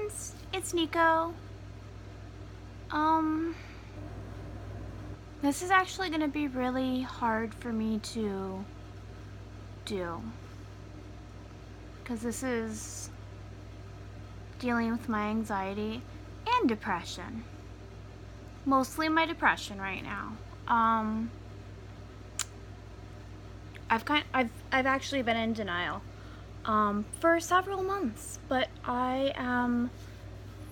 friends, it's Nico. This is actually gonna be really hard for me to do because this is dealing with my anxiety and depression. Mostly my depression right now. I've actually been in denial for several months, but I am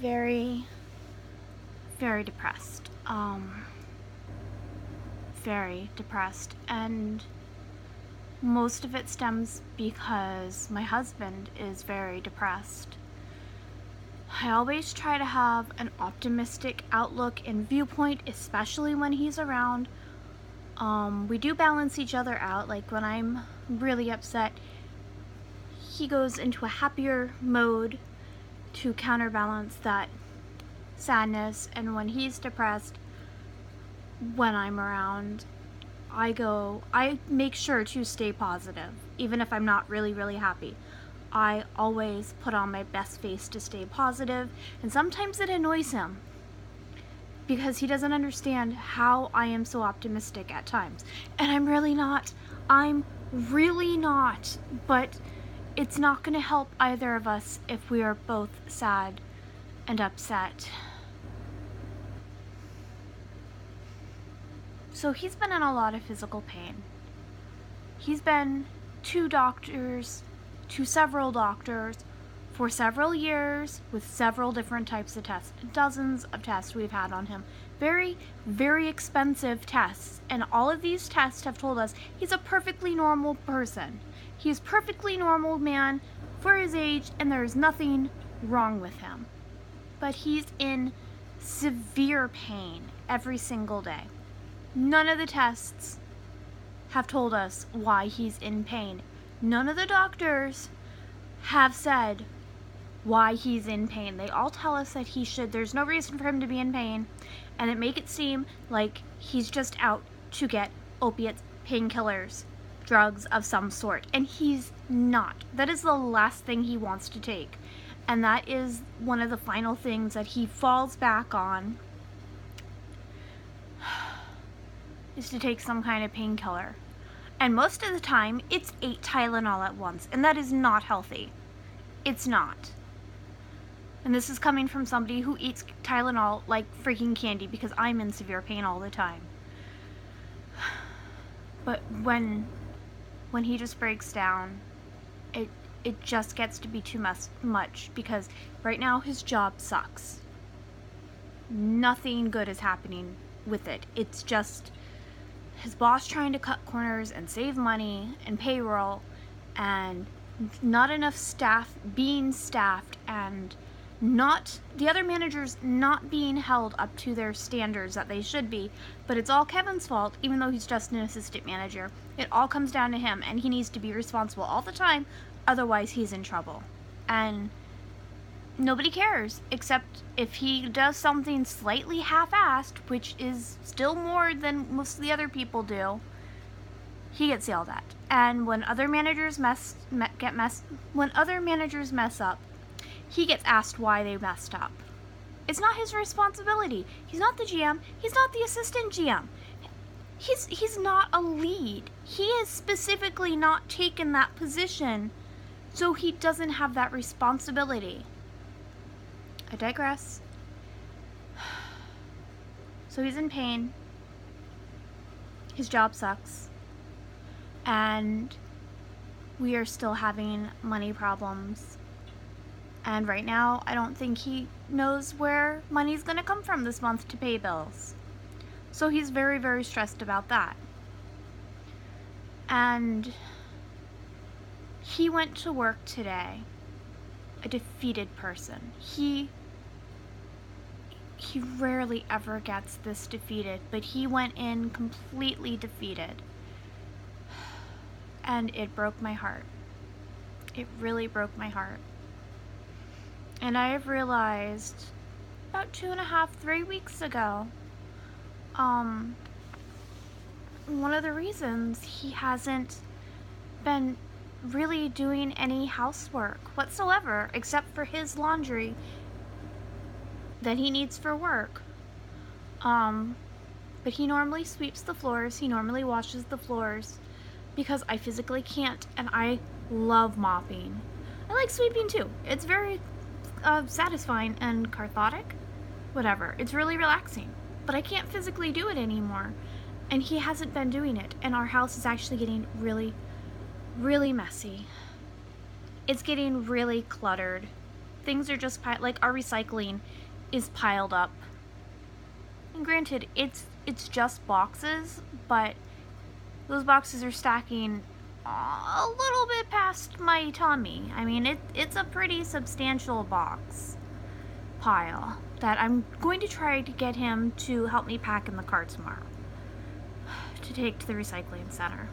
very, very depressed. Very depressed, and most of it stems because my husband is very depressed. I always try to have an optimistic outlook and viewpoint, especially when he's around. We do balance each other out. Like when I'm really upset, he goes into a happier mode to counterbalance that sadness, and when he's depressed, when I'm around, I make sure to stay positive, even if I'm not really, really happy. I always put on my best face to stay positive, and sometimes it annoys him because he doesn't understand how I am so optimistic at times. And I'm really not, but it's not going to help either of us if we are both sad and upset. So he's been in a lot of physical pain. He's been to several doctors for several years with several different types of tests. Dozens of tests we've had on him. Very, very expensive tests. And all of these tests have told us he's a perfectly normal person. He's a perfectly normal man for his age, and there's nothing wrong with him. But he's in severe pain every single day. None of the tests have told us why he's in pain. None of the doctors have said why he's in pain. They all tell us that there's no reason for him to be in pain, and it make it seem like he's just out to get opiates, painkillers, drugs of some sort, and he's not. That is the last thing he wants to take, and that is one of the final things that he falls back on, is to take some kind of painkiller. And most of the time, it's 8 Tylenol at once, and that is not healthy. It's not. And this is coming from somebody who eats Tylenol like freaking candy because I'm in severe pain all the time. But when he just breaks down, it just gets to be too much because right now his job sucks. Nothing good is happening with it. It's just his boss trying to cut corners and save money and payroll, and not enough staff being staffed, and the other managers not being held up to their standards that they should be. But it's all Kevin's fault, even though he's just an assistant manager. It all comes down to him, and he needs to be responsible all the time, otherwise he's in trouble. And nobody cares, except if he does something slightly half-assed, which is still more than most of the other people do, he gets yelled at. And when other managers mess up, he gets asked why they messed up. It's not his responsibility. He's not the GM. He's not the assistant GM. He's not a lead. He has specifically not taken that position, so he doesn't have that responsibility. I digress. So he's in pain. His job sucks. And we are still having money problems. And right now, I don't think he knows where money's gonna come from this month to pay bills. So he's very, very stressed about that. And he went to work today a defeated person. He rarely ever gets this defeated, but he went in completely defeated. And it broke my heart. It really broke my heart. And I have realized about 2.5-3 weeks ago, one of the reasons he hasn't been really doing any housework whatsoever, except for his laundry, that he needs for work. But he normally sweeps the floors, he normally washes the floors, because I physically can't, and I love mopping. I like sweeping too. It's very satisfying and cathartic. Whatever. It's really relaxing. But I can't physically do it anymore. And he hasn't been doing it. And our house is actually getting really, really messy. It's getting really cluttered. Things are just like our recycling is piled up. And granted, it's just boxes, but those boxes are stacking a little bit past my tummy. I mean, it's a pretty substantial box pile that I'm going to try to get him to help me pack in the car tomorrow to take to the recycling center.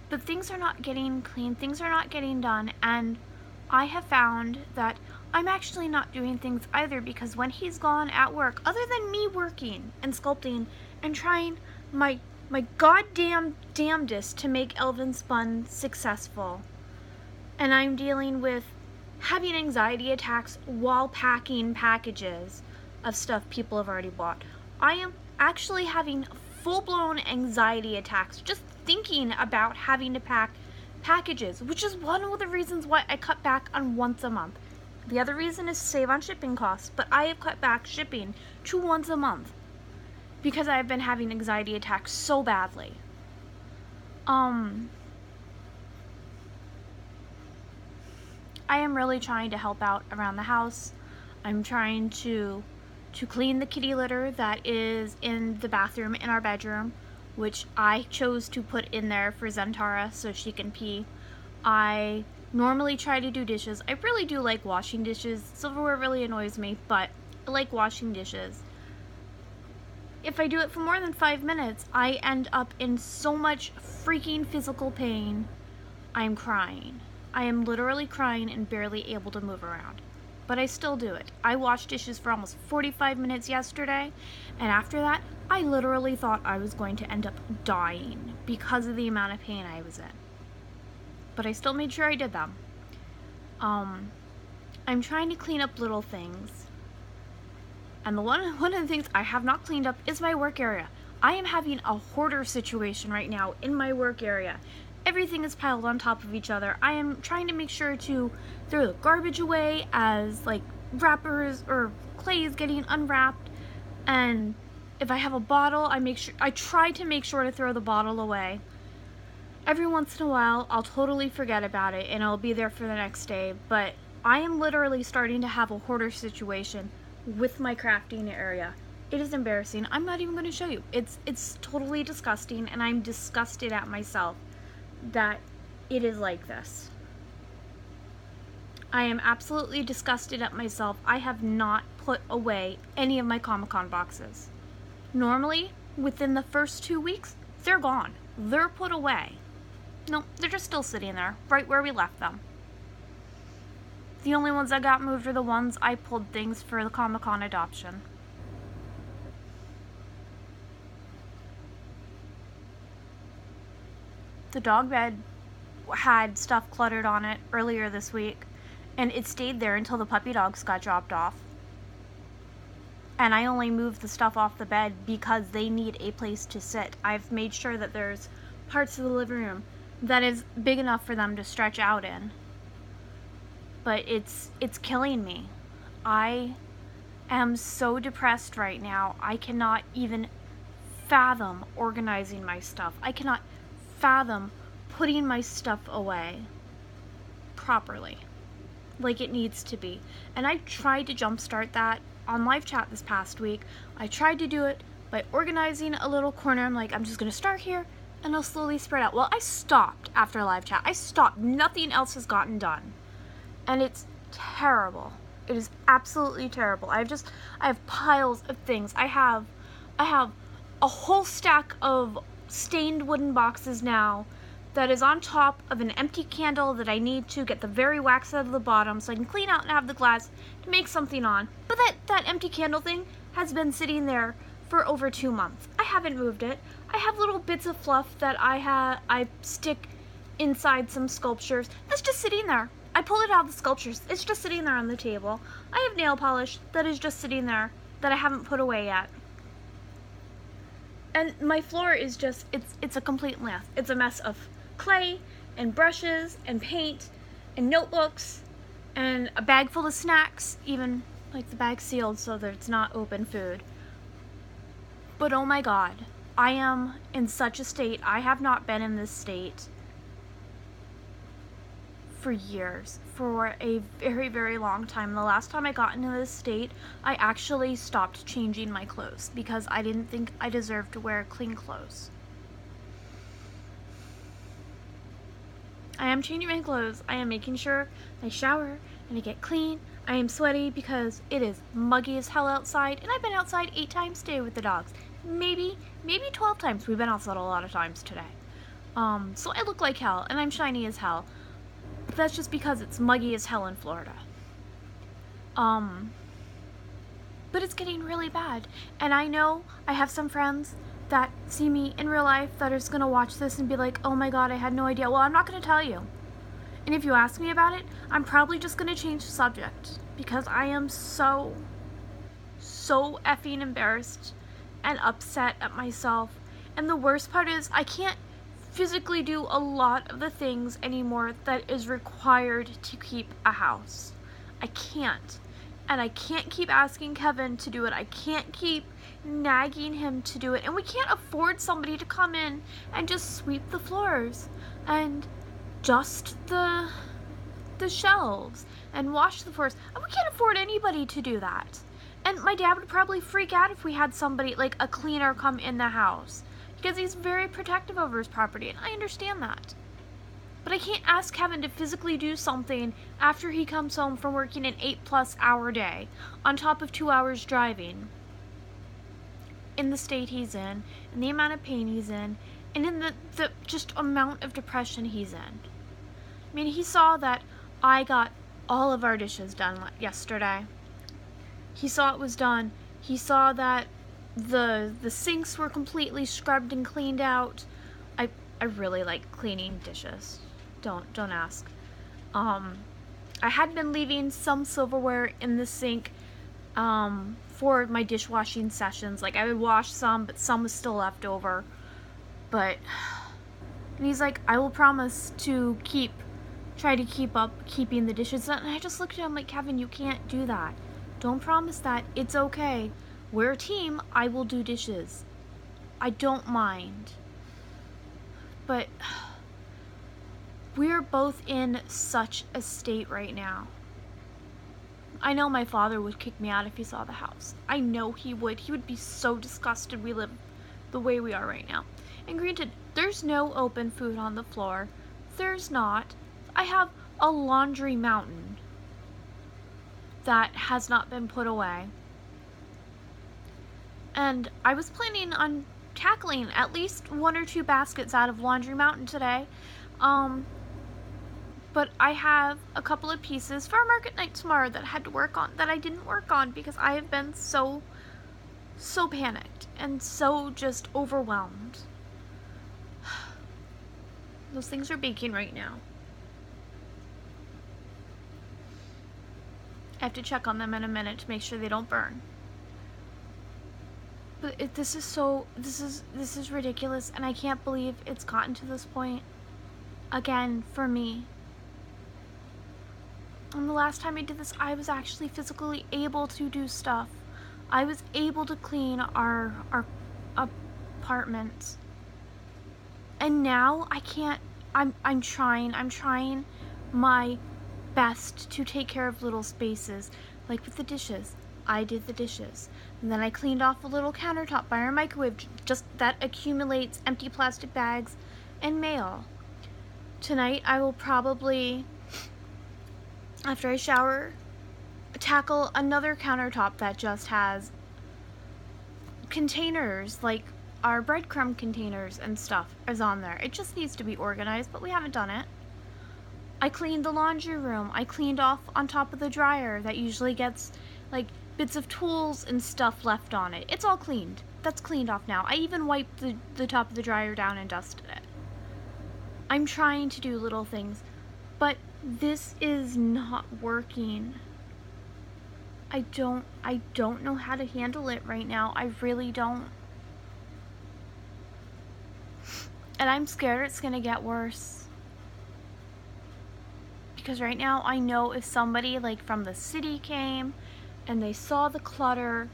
But things are not getting clean, things are not getting done, and I have found that I'm actually not doing things either, because when he's gone at work, other than me working and sculpting and trying my goddamn damnedest to make Elvenspun successful, and I'm dealing with having anxiety attacks while packing packages of stuff people have already bought. I am actually having full-blown anxiety attacks just thinking about having to pack packages, which is one of the reasons why I cut back on once a month. The other reason is to save on shipping costs, but I have cut back shipping to once a month because I've been having anxiety attacks so badly. I am really trying to help out around the house. I'm trying to clean the kitty litter that is in the bathroom in our bedroom, which I chose to put in there for Zentara so she can pee. I normally try to do dishes. I really do like washing dishes. Silverware really annoys me, but I like washing dishes. If I do it for more than 5 minutes, I end up in so much freaking physical pain. I'm crying. I am literally crying and barely able to move around. But I still do it. I washed dishes for almost 45 minutes yesterday, and after that, I literally thought I was going to end up dying because of the amount of pain I was in. But I still made sure I did them. I'm trying to clean up little things. And one of the things I have not cleaned up is my work area. I am having a hoarder situation right now in my work area. Everything is piled on top of each other. I am trying to make sure to throw the garbage away as like wrappers or clay is getting unwrapped. And if I have a bottle, I try to make sure to throw the bottle away. Every once in a while, I'll totally forget about it and I'll be there for the next day. But I am literally starting to have a hoarder situation with my crafting area. It is embarrassing. I'm not even going to show you. It's totally disgusting, and I'm disgusted at myself that it is like this. I am absolutely disgusted at myself. I have not put away any of my Comic-Con boxes. Normally, within the first 2 weeks, they're gone. They're put away. No, they're just still sitting there, right where we left them. The only ones that got moved are the ones I pulled things for the Comic-Con adoption. The dog bed had stuff cluttered on it earlier this week, and it stayed there until the puppy dogs got dropped off. And I only moved the stuff off the bed because they need a place to sit. I've made sure that there's parts of the living room that is big enough for them to stretch out in. But it's killing me. I am so depressed right now. I cannot even fathom organizing my stuff. I cannot fathom putting my stuff away properly like it needs to be. And I tried to jumpstart that on live chat this past week. I tried to do it by organizing a little corner. I'm like, I'm just gonna start here and I'll slowly spread out. Well, I stopped after live chat. I stopped. Nothing else has gotten done. And it's terrible. It is absolutely terrible. I have piles of things. I have a whole stack of stained wooden boxes now that is on top of an empty candle that I need to get the very wax out of the bottom so I can clean out and have the glass to make something on. But that empty candle thing has been sitting there for over 2 months. I haven't moved it. I have little bits of fluff that I stick inside some sculptures. That's just sitting there. I pulled it out of the sculptures. It's just sitting there on the table. I have nail polish that is just sitting there that I haven't put away yet. And my floor is just, it's a complete mess. It's a mess of clay and brushes and paint and notebooks and a bag full of snacks, even like the bag sealed so that it's not open food. But oh my God, I am in such a state. I have not been in this state for years, for a very, very long time. The last time I got into this state, I actually stopped changing my clothes because I didn't think I deserved to wear clean clothes. I am changing my clothes. I am making sure I shower and I get clean. I am sweaty because it is muggy as hell outside, and I've been outside 8 times today with the dogs. Maybe 12 times. We've been outside a lot of times today. So I look like hell, and I'm shiny as hell. But that's just because it's muggy as hell in Florida. But it's getting really bad. And I know I have some friends that see me in real life that are just going to watch this and be like, oh my God, I had no idea. Well, I'm not going to tell you. And if you ask me about it, I'm probably just going to change the subject. Because I am so effing embarrassed and upset at myself. And the worst part is I can't physically do a lot of the things anymore that is required to keep a house. I can't. And I can't keep asking Kevin to do it. I can't keep nagging him to do it. And we can't afford somebody to come in and just sweep the floors and dust the shelves and wash the floors. And we can't afford anybody to do that. And my dad would probably freak out if we had somebody, like a cleaner, come in the house. Because he's very protective over his property, and I understand that. But I can't ask Kevin to physically do something after he comes home from working an 8+ hour day, on top of 2 hours driving, in the state he's in, and the amount of pain he's in, and in the just amount of depression he's in. I mean, he saw that I got all of our dishes done yesterday. He saw it was done. He saw that the sinks were completely scrubbed and cleaned out. I really like cleaning dishes. Don't ask. I had been leaving some silverware in the sink for my dishwashing sessions. Like, I would wash some, but some was still left over. And he's like, I will promise to try to keep up keeping the dishes done. And I just looked at him like, Kevin, you can't do that. Don't promise that. It's okay. We're a team. I will do dishes. I don't mind. But we're both in such a state right now. I know my father would kick me out if he saw the house. I know he would. He would be so disgusted we live the way we are right now. And granted, there's no open food on the floor. There's not. I have a laundry mountain that has not been put away. And I was planning on tackling at least 1 or 2 baskets out of Laundry Mountain today. But I have a couple of pieces for market night tomorrow that I had to work on, that I didn't work on because I have been so panicked and so just overwhelmed. Those things are baking right now. I have to check on them in a minute to make sure they don't burn. But this is ridiculous, and I can't believe it's gotten to this point again for me. And the last time I did this, I was actually physically able to do stuff. I was able to clean our apartment. And now I can't. I'm trying my best to take care of little spaces, like with the dishes. I did the dishes. And then I cleaned off a little countertop by our microwave, just that accumulates empty plastic bags and mail. Tonight I will probably, after I shower, tackle another countertop that just has containers, like our breadcrumb containers and stuff is on there. It just needs to be organized, but we haven't done it. I cleaned the laundry room. I cleaned off on top of the dryer that usually gets like bits of tools and stuff left on it. It's all cleaned. That's cleaned off now. I even wiped the top of the dryer down and dusted it. I'm trying to do little things, but This is not working. I don't know how to handle it right now. I really don't. And I'm scared it's gonna get worse. Because right now I know if somebody like from the city came and they saw the clutter,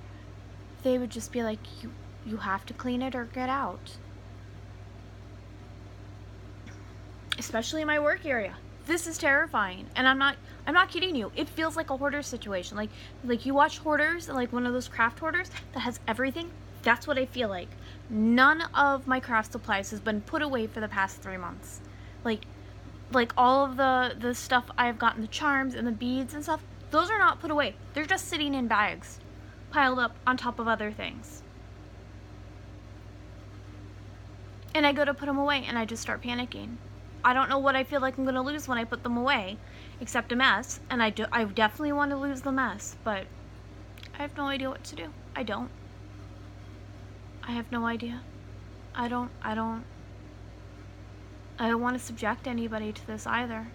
they would just be like, you have to clean it or get out. Especially in my work area. This is terrifying. And I'm not kidding you. It feels like a hoarder situation. Like you watch Hoarders, like one of those craft hoarders that has everything. That's what I feel like. None of my craft supplies has been put away for the past 3 months. Like all of the stuff I've gotten, the charms and the beads and stuff, those are not put away. They're just sitting in bags, piled up on top of other things. And I go to put them away and I just start panicking. I don't know what I feel like I'm going to lose when I put them away, except a mess. And I definitely want to lose the mess, but I have no idea what to do. I don't. I have no idea. I don't want to subject anybody to this either.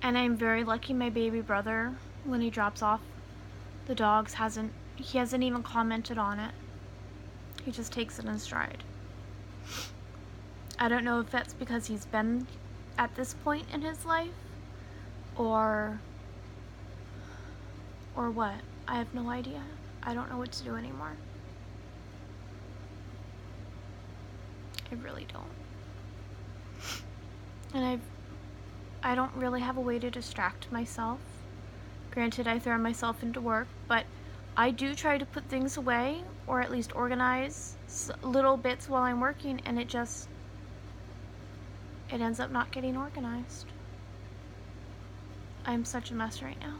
And I'm very lucky my baby brother, when he drops off the dogs, he hasn't even commented on it. He just takes it in stride. I don't know if that's because he's been at this point in his life or what. I have no idea. I don't know what to do anymore. I really don't. And I don't really have a way to distract myself. Granted, I throw myself into work, but I do try to put things away or at least organize little bits while I'm working, and it ends up not getting organized. I'm such a mess right now.